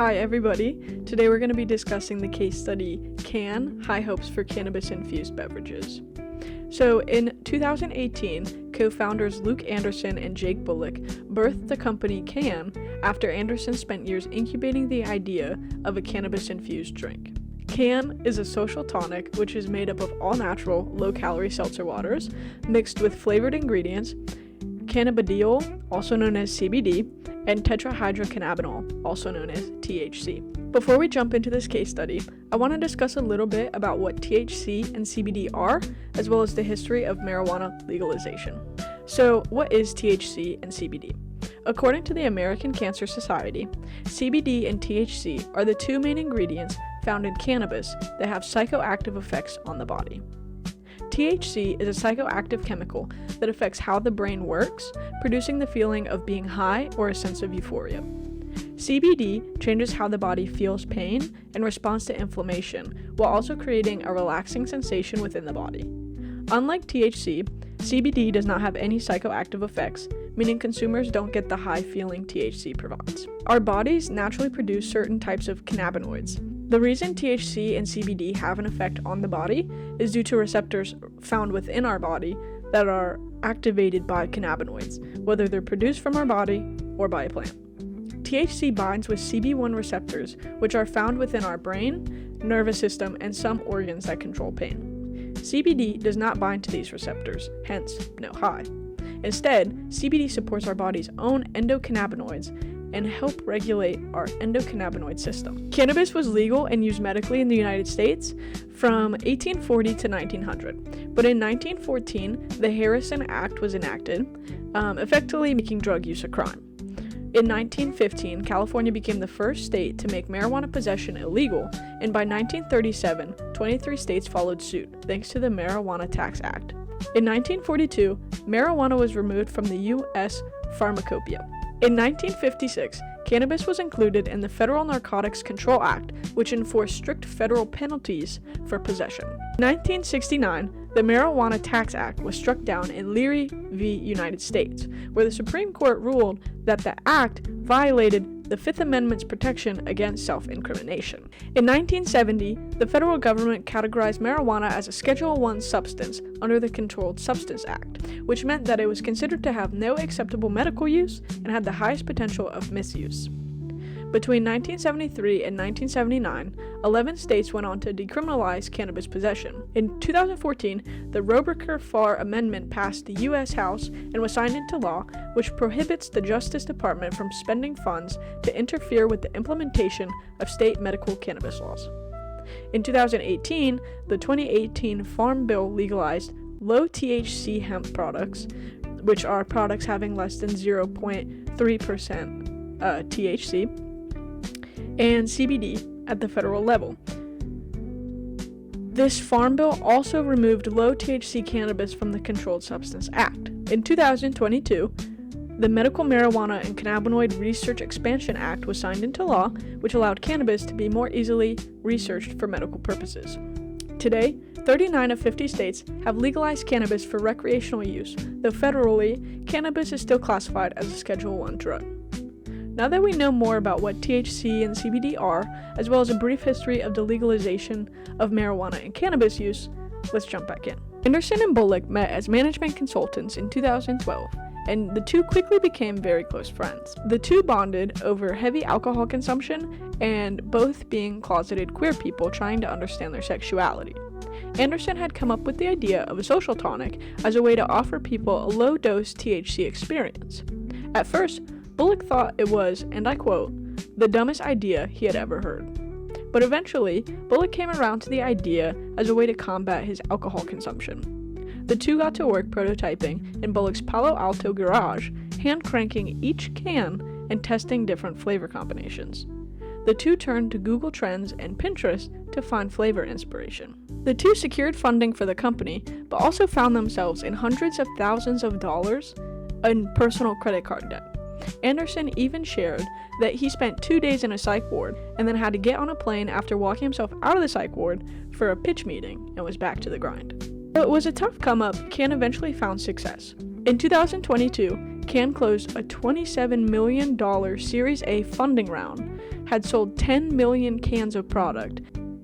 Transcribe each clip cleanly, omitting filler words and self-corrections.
Hi everybody, today we're going to be discussing the case study Cann, High Hopes for Cannabis Infused Beverages. So in 2018, co-founders Luke Anderson and Jake Bullock birthed the company Cann after Anderson spent years incubating the idea of a cannabis-infused drink. Cann is a social tonic which is made up of all-natural, low-calorie seltzer waters mixed with flavored ingredients, cannabidiol, also known as CBD, and tetrahydrocannabinol, also known as THC. Before we jump into this case study, I want to discuss a little bit about what THC and CBD are, as well as the history of marijuana legalization. So, what is THC and CBD? According to the American Cancer Society, CBD and THC are the two main ingredients found in cannabis that have psychoactive effects on the body. THC is a psychoactive chemical that affects how the brain works, producing the feeling of being high or a sense of euphoria. CBD changes how the body feels pain and responds to inflammation, while also creating a relaxing sensation within the body. Unlike THC, CBD does not have any psychoactive effects, meaning consumers don't get the high feeling THC provides. Our bodies naturally produce certain types of cannabinoids. The reason THC and CBD have an effect on the body is due to receptors found within our body that are activated by cannabinoids, whether they're produced from our body or by a plant. THC binds with CB1 receptors, which are found within our brain, nervous system, and some organs that control pain. CBD does not bind to these receptors, hence no high. Instead, CBD supports our body's own endocannabinoids and help regulate our endocannabinoid system. Cannabis was legal and used medically in the United States from 1840 to 1900, but in 1914, the Harrison Act was enacted, effectively making drug use a crime. In 1915, California became the first state to make marijuana possession illegal, and by 1937, 23 states followed suit, thanks to the Marijuana Tax Act. In 1942, marijuana was removed from the U.S. Pharmacopoeia. In 1956, cannabis was included in the Federal Narcotics Control Act, which enforced strict federal penalties for possession. In 1969, the Marijuana Tax Act was struck down in Leary v. United States, where the Supreme Court ruled that the act violated the Fifth Amendment's protection against self-incrimination. In 1970, the federal government categorized marijuana as a Schedule I substance under the Controlled Substance Act, which meant that it was considered to have no acceptable medical use and had the highest potential of misuse. Between 1973 and 1979, 11 states went on to decriminalize cannabis possession. In 2014, the Roebuck-Farr Amendment passed the U.S. House and was signed into law, which prohibits the Justice Department from spending funds to interfere with the implementation of state medical cannabis laws. In 2018, the 2018 Farm Bill legalized low THC hemp products, which are products having less than 0.3% THC, and CBD at the federal level. This Farm Bill also removed low THC cannabis from the Controlled Substance Act. In 2022, the Medical Marijuana and Cannabinoid Research Expansion Act was signed into law, which allowed cannabis to be more easily researched for medical purposes. Today, 39 of 50 states have legalized cannabis for recreational use, though federally, cannabis is still classified as a Schedule I drug. Now that we know more about what THC and CBD are, as well as a brief history of the legalization of marijuana and cannabis use, let's jump back in. Anderson and Bullock met as management consultants in 2012, and the two quickly became very close friends. The two bonded over heavy alcohol consumption and both being closeted queer people trying to understand their sexuality. Anderson had come up with the idea of a social tonic as a way to offer people a low-dose THC experience. At first, Bullock thought it was, and I quote, the dumbest idea he had ever heard. But eventually, Bullock came around to the idea as a way to combat his alcohol consumption. The two got to work prototyping in Bullock's Palo Alto garage, hand-cranking each can and testing different flavor combinations. The two turned to Google Trends and Pinterest to find flavor inspiration. The two secured funding for the company, but also found themselves in hundreds of thousands of dollars in personal credit card debt. Anderson even shared that he spent 2 days in a psych ward and then had to get on a plane after walking himself out of the psych ward for a pitch meeting and was back to the grind. Though it was a tough come-up, Cann eventually found success. In 2022, Cann closed a $27 million Series A funding round. had sold 10 million cans of product,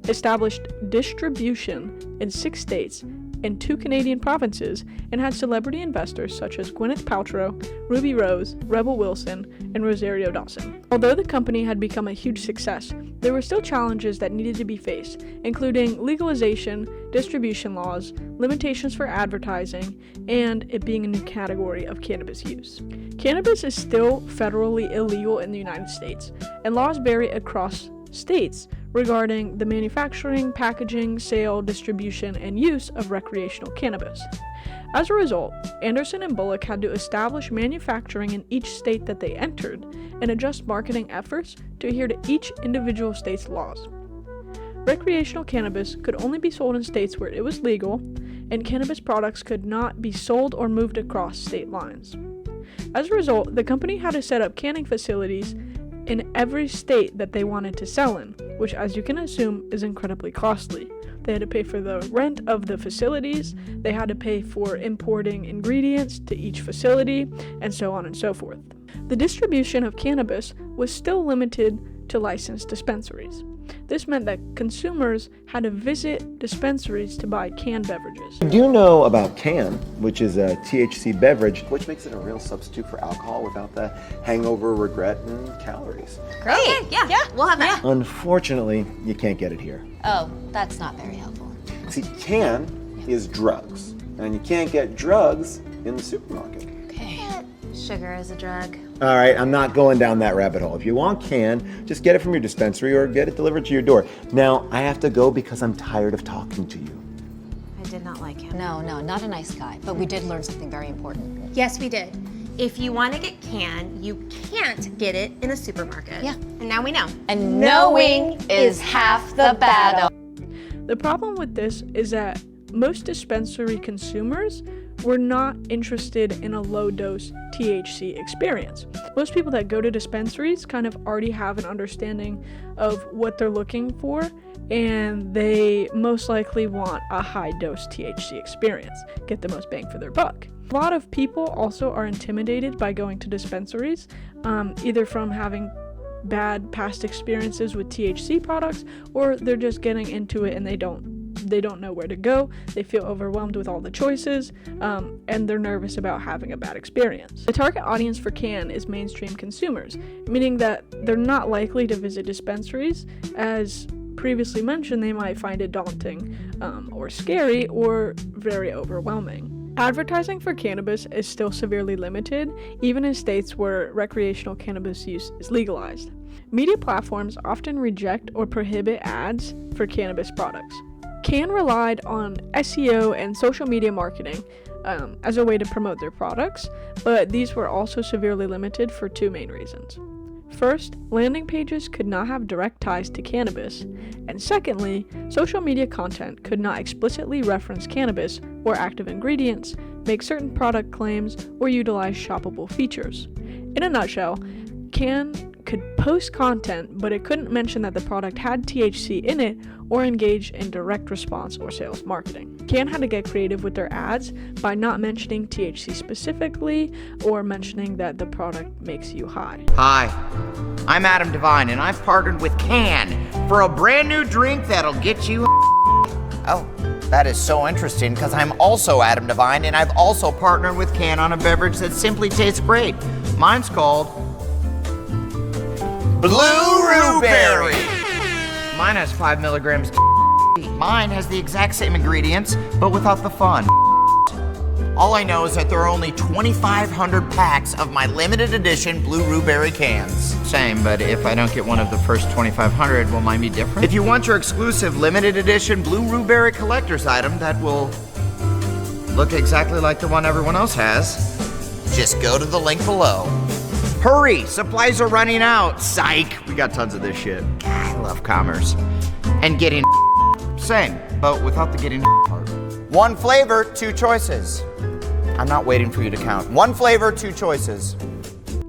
established distribution in 6 states and 2 Canadian provinces, and had celebrity investors such as Gwyneth Paltrow, Ruby Rose, Rebel Wilson, and Rosario Dawson. Although the company had become a huge success, there were still challenges that needed to be faced, including legalization, distribution laws, limitations for advertising, and it being a new category of cannabis use. Cannabis is still federally illegal in the United States, and laws vary across states regarding the manufacturing, packaging, sale, distribution, and use of recreational cannabis. As a result, Anderson and Bullock had to establish manufacturing in each state that they entered and adjust marketing efforts to adhere to each individual state's laws. Recreational cannabis could only be sold in states where it was legal, and cannabis products could not be sold or moved across state lines. As a result, the company had to set up canning facilities in every state that they wanted to sell in, which, as you can assume, is incredibly costly. They had to pay for the rent of the facilities, they had to pay for importing ingredients to each facility, and so on and so forth. The distribution of cannabis was still limited to licensed dispensaries. This meant that consumers had to visit dispensaries to buy canned beverages. I do know about Cann, which is a THC beverage, which makes it a real substitute for alcohol without the hangover, regret, and calories. Great. Okay, yeah, we'll have that. Unfortunately, you can't get it here. Oh, that's not very helpful. See, Cann is drugs, and you can't get drugs in the supermarket. Okay. Sugar is a drug. All right, I'm not going down that rabbit hole. If you want Cann, just get it from your dispensary or get it delivered to your door. Now, I have to go because I'm tired of talking to you. I did not like him. No, not a nice guy, but we did learn something very important. Yes, we did. If you want to get Cann, you can't get it in a supermarket. Yeah. And now we know. And knowing is half the battle. The problem with this is that most dispensary consumers were not interested in a low-dose THC experience. Most people that go to dispensaries kind of already have an understanding of what they're looking for, and they most likely want a high-dose THC experience, get the most bang for their buck. A lot of people also are intimidated by going to dispensaries, either from having bad past experiences with THC products, or they're just getting into it and they don't know where to go. They feel overwhelmed with all the choices, and they're nervous about having a bad experience. The target audience for Cann is mainstream consumers, meaning that they're not likely to visit dispensaries. As previously mentioned, they might find it daunting, or scary, or very overwhelming. Advertising for cannabis is still severely limited, even in states where recreational cannabis use is legalized. Media platforms often reject or prohibit ads for cannabis products. Cann relied on SEO and social media marketing as a way to promote their products, but these were also severely limited for 2 main reasons. First, landing pages could not have direct ties to cannabis, and secondly, social media content could not explicitly reference cannabis or active ingredients, make certain product claims, or utilize shoppable features. In a nutshell, Cann could post content, but it couldn't mention that the product had THC in it or engage in direct response or sales marketing. Cann had to get creative with their ads by not mentioning THC specifically or mentioning that the product makes you high. Hi, I'm Adam Devine, and I've partnered with Cann for a brand new drink that'll get you. Oh, that is so interesting because I'm also Adam Devine, and I've also partnered with Cann on a beverage that simply tastes great. Mine's called Blue Ruberry. Mine has 5 milligrams. Mine has the exact same ingredients, but without the fun. All I know is that there are only 2,500 packs of my limited edition Blue Ruberry cans. Same, but if I don't get one of the first 2,500, will mine be different? If you want your exclusive limited edition Blue Ruberry collector's item that will look exactly like the one everyone else has, just go to the link below. Hurry, supplies are running out. Psych, we got tons of this shit. God, I love commerce. And getting same, but without the getting part. 1 flavor, 2 choices. I'm not waiting for you to count. 1 flavor, 2 choices.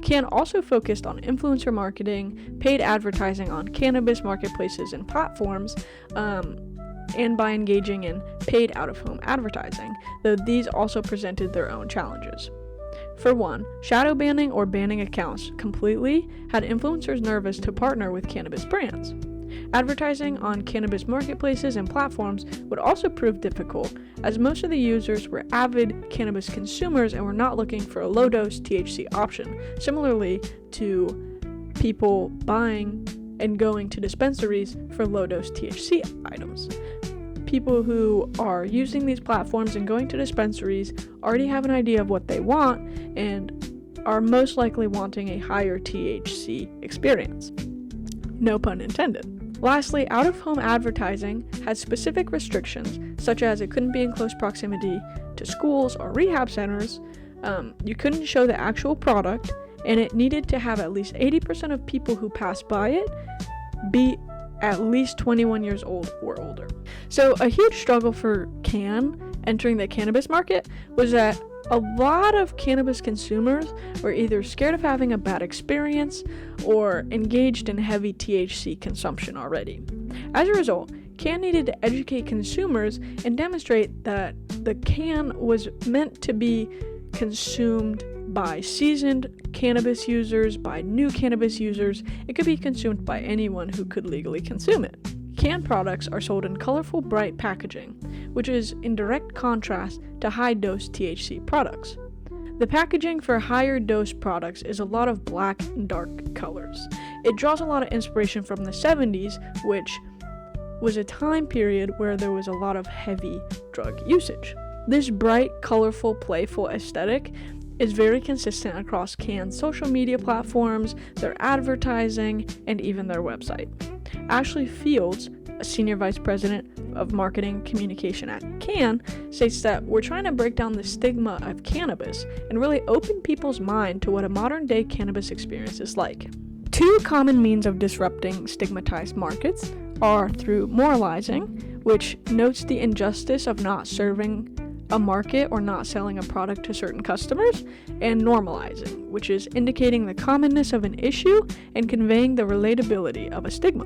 Cann also focused on influencer marketing, paid advertising on cannabis marketplaces and platforms, and by engaging in paid out-of-home advertising, though these also presented their own challenges. For one, shadow banning or banning accounts completely had influencers nervous to partner with cannabis brands. Advertising on cannabis marketplaces and platforms would also prove difficult, as most of the users were avid cannabis consumers and were not looking for a low-dose THC option, similarly to people buying and going to dispensaries for low-dose THC items. People who are using these platforms and going to dispensaries already have an idea of what they want and are most likely wanting a higher THC experience. No pun intended. Lastly, out-of-home advertising had specific restrictions, such as it couldn't be in close proximity to schools or rehab centers, you couldn't show the actual product, and it needed to have at least 80% of people who pass by it be at least 21 years old or older. So a huge struggle for Cann entering the cannabis market was that a lot of cannabis consumers were either scared of having a bad experience or engaged in heavy THC consumption already. As a result, Cann needed to educate consumers and demonstrate that the Cann was meant to be consumed by seasoned cannabis users, by new cannabis users. It could be consumed by anyone who could legally consume it. Cann products are sold in colorful, bright packaging, which is in direct contrast to high-dose THC products. The packaging for higher dose products is a lot of black and dark colors. It draws a lot of inspiration from the 70s, which was a time period where there was a lot of heavy drug usage. This bright, colorful, playful aesthetic is very consistent across Cann's social media platforms, their advertising, and even their website. Ashley Fields, a senior vice president of marketing communication at Cann, states that we're trying to break down the stigma of cannabis and really open people's mind to what a modern-day cannabis experience is like. Two common means of disrupting stigmatized markets are through moralizing, which notes the injustice of not serving a market or not selling a product to certain customers, and normalizing, which is indicating the commonness of an issue and conveying the relatability of a stigma.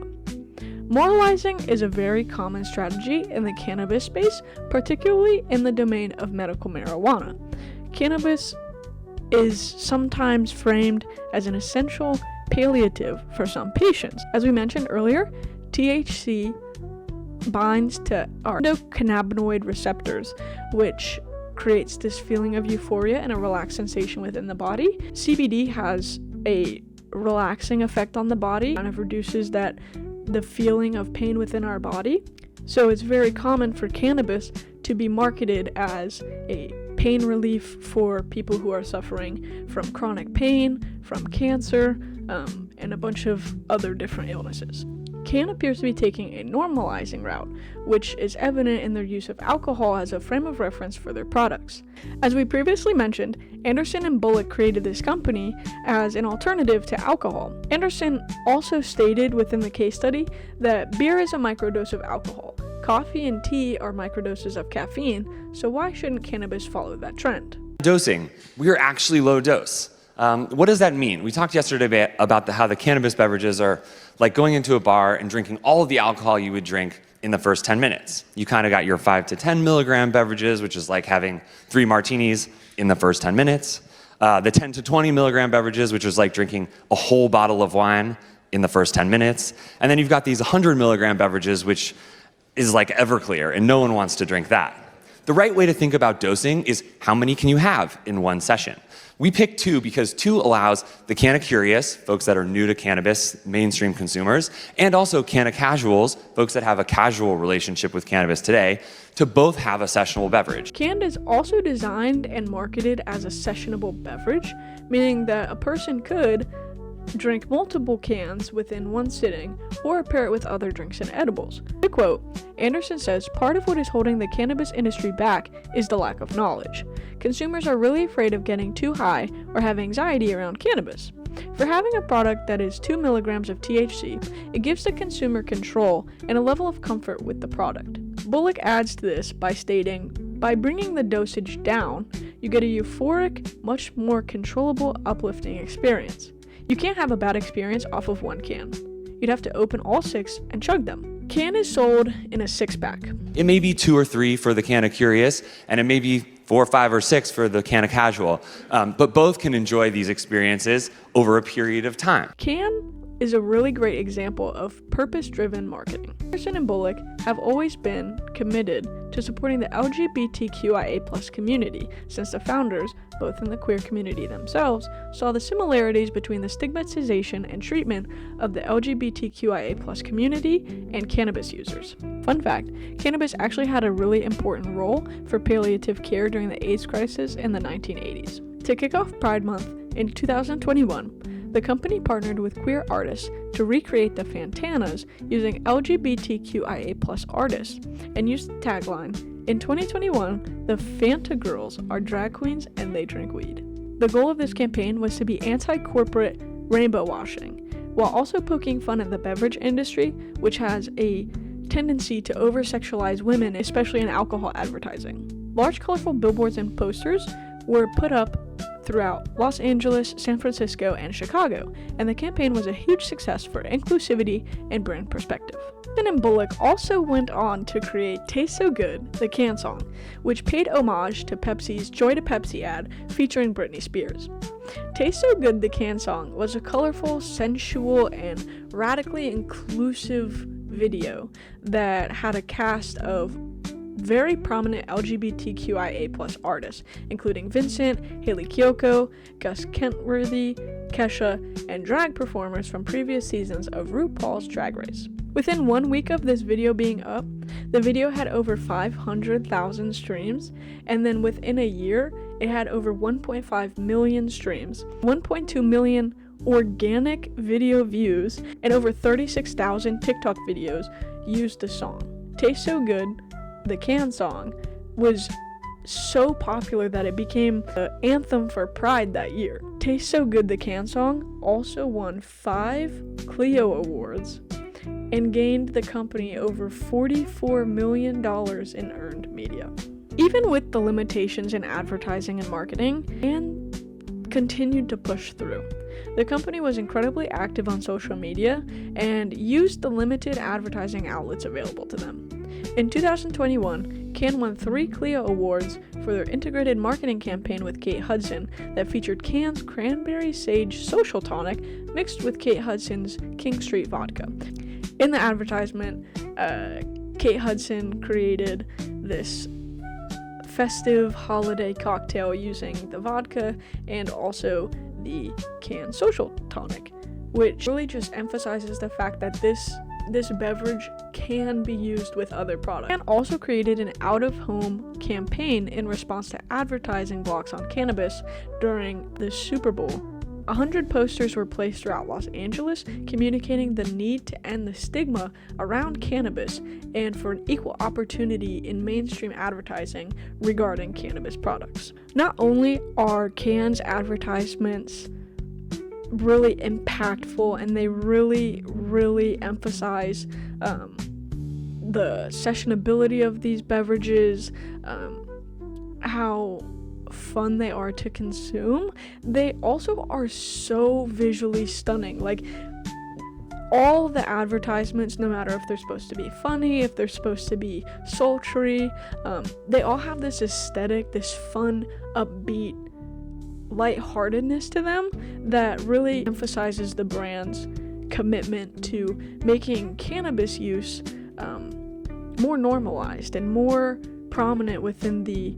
Moralizing is a very common strategy in the cannabis space, particularly in the domain of medical marijuana. Cannabis is sometimes framed as an essential palliative for some patients. As we mentioned earlier, THC binds to our endocannabinoid receptors, which creates this feeling of euphoria and a relaxed sensation within the body. CBD has a relaxing effect on the body, kind of reduces the feeling of pain within our body. So it's very common for cannabis to be marketed as a pain relief for people who are suffering from chronic pain, from cancer, and a bunch of other different illnesses. Cann appears to be taking a normalizing route, which is evident in their use of alcohol as a frame of reference for their products. As we previously mentioned, Anderson and Bullock created this company as an alternative to alcohol. Anderson also stated within the case study that beer is a microdose of alcohol, coffee and tea are microdoses of caffeine, so why shouldn't cannabis follow that trend? Dosing. We are actually low dose. What does that mean? We talked yesterday about how the cannabis beverages are like going into a bar and drinking all of the alcohol you would drink in the first 10 minutes. You kind of got your 5 to 10 milligram beverages, which is like having 3 martinis in the first 10 minutes. The 10 to 20 milligram beverages, which is like drinking a whole bottle of wine in the first 10 minutes. And then you've got these 100 milligram beverages, which is like Everclear, and no one wants to drink that. The right way to think about dosing is how many can you have in one session? We picked 2 because 2 allows the Canna Curious, folks that are new to cannabis, mainstream consumers, and also Canna Casuals, folks that have a casual relationship with cannabis today, to both have a sessionable beverage. Cann is also designed and marketed as a sessionable beverage, meaning that a person could drink multiple cans within one sitting, or pair it with other drinks and edibles. To quote, Anderson says, part of what is holding the cannabis industry back is the lack of knowledge. Consumers are really afraid of getting too high or have anxiety around cannabis. For having a product that is 2 milligrams of THC, it gives the consumer control and a level of comfort with the product. Bullock adds to this by stating, by bringing the dosage down, you get a euphoric, much more controllable, uplifting experience. You can't have a bad experience off of one can. You'd have to open all 6 and chug them. Cann is sold in a 6-pack. It may be 2 or 3 for the Canna Curious, and it may be 4, 5, or 6 for the Cann casual. But both can enjoy these experiences over a period of time. Cann is a really great example of purpose-driven marketing. Anderson and Bullock have always been committed to supporting the LGBTQIA+ community, since the founders, both in the queer community themselves, saw the similarities between the stigmatization and treatment of the LGBTQIA+ community and cannabis users. Fun fact, cannabis actually had a really important role for palliative care during the AIDS crisis in the 1980s. To kick off Pride Month in 2021, the company partnered with queer artists to recreate the Fantanas using LGBTQIA+ artists and used the tagline, "In 2021, the Fanta girls are drag queens and they drink weed." The goal of this campaign was to be anti-corporate rainbow washing, while also poking fun at the beverage industry, which has a tendency to over-sexualize women, especially in alcohol advertising. Large colorful billboards and posters were put up throughout Los Angeles, San Francisco, and Chicago, and the campaign was a huge success for inclusivity and brand perspective. Anderson and Bullock also went on to create Taste So Good, the Cann song, which paid homage to Pepsi's Joy to Pepsi ad featuring Britney Spears. Taste So Good, the Cann song was a colorful, sensual, and radically inclusive video that had a cast of very prominent LGBTQIA+ artists, including Vincent, Haley Kiyoko, Gus Kentworthy, Kesha, and drag performers from previous seasons of RuPaul's Drag Race. Within 1 week of this video being up, the video had over 500,000 streams, and then within a year, it had over 1.5 million streams, 1.2 million organic video views, and over 36,000 TikTok videos used the song. Taste So Good, the Cann song, was so popular that it became the anthem for Pride that year. Taste So Good, the Cann song also won 5 Clio Awards and gained the company over $44 million in earned media. Even with the limitations in advertising and marketing, Cann continued to push through. The company was incredibly active on social media and used the limited advertising outlets available to them. In 2021, Cann won 3 Clio Awards for their integrated marketing campaign with Kate Hudson that featured Cann's Cranberry Sage Social Tonic mixed with Kate Hudson's King Street Vodka. In the advertisement, Kate Hudson created this festive holiday cocktail using the vodka and also the Cann Social Tonic, which really just emphasizes the fact that this beverage can be used with other products. Cann also created an out-of-home campaign in response to advertising blocks on cannabis during the Super Bowl. 100 posters were placed throughout Los Angeles communicating the need to end the stigma around cannabis and for an equal opportunity in mainstream advertising regarding cannabis products. Not only are Cann's advertisements really impactful and they really emphasize the sessionability of these beverages, how fun they are to consume, they also are so visually stunning. Like, all the advertisements, no matter if they're supposed to be funny, if they're supposed to be sultry, they all have this aesthetic, this fun, upbeat lightheartedness to them that really emphasizes the brand's commitment to making cannabis use more normalized and more prominent within the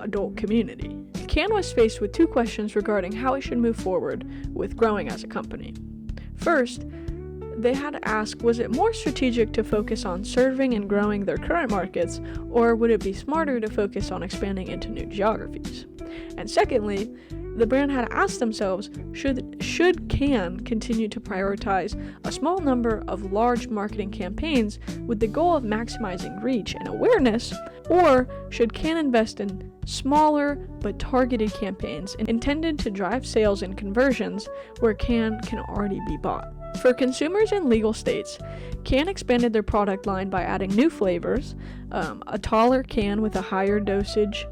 adult community. Cann was faced with 2 questions regarding how it should move forward with growing as a company. First, they had to ask, was it more strategic to focus on serving and growing their current markets, or would it be smarter to focus on expanding into new geographies? And secondly, the brand had to ask themselves, should Cann continue to prioritize a small number of large marketing campaigns with the goal of maximizing reach and awareness, or should Cann invest in smaller but targeted campaigns intended to drive sales and conversions where Cann can already be bought? For consumers in legal states, Cann expanded their product line by adding new flavors, a taller can with a higher dosage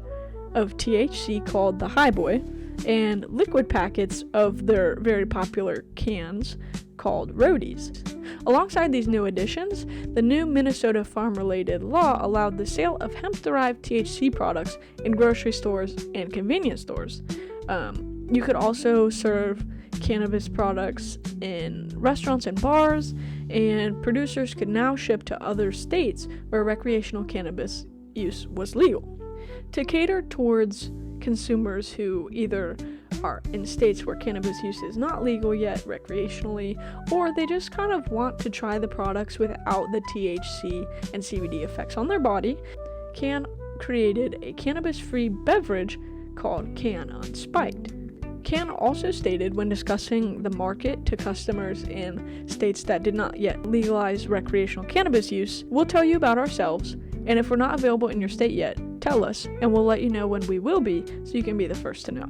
of THC called the High Boy, and liquid packets of their very popular cans called roadies. Alongside these new additions, the new Minnesota farm-related law allowed the sale of hemp-derived THC products in grocery stores and convenience stores. You could also serve cannabis products in restaurants and bars, and producers could now ship to other states where recreational cannabis use was legal. To cater towards consumers who either are in states where cannabis use is not legal yet recreationally, or they just kind of want to try the products without the THC and CBD effects on their body, Cann created a cannabis-free beverage called Cann Unspiked. Cann also stated when discussing the market to customers in states that did not yet legalize recreational cannabis use, "We'll tell you about ourselves, and if we're not available in your state yet, tell us, and we'll let you know when we will be so you can be the first to know."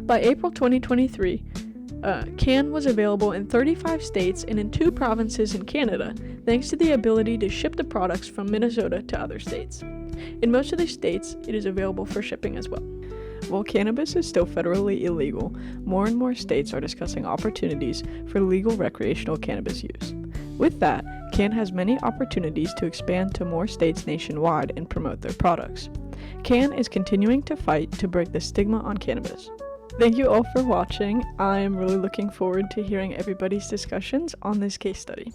By April 2023, Cann was available in 35 states and in 2 provinces in Canada, thanks to the ability to ship the products from Minnesota to other states. In most of these states, it is available for shipping as well. While cannabis is still federally illegal, more and more states are discussing opportunities for legal recreational cannabis use. With that, Cann has many opportunities to expand to more states nationwide and promote their products. Cann is continuing to fight to break the stigma on cannabis. Thank you all for watching. I am really looking forward to hearing everybody's discussions on this case study.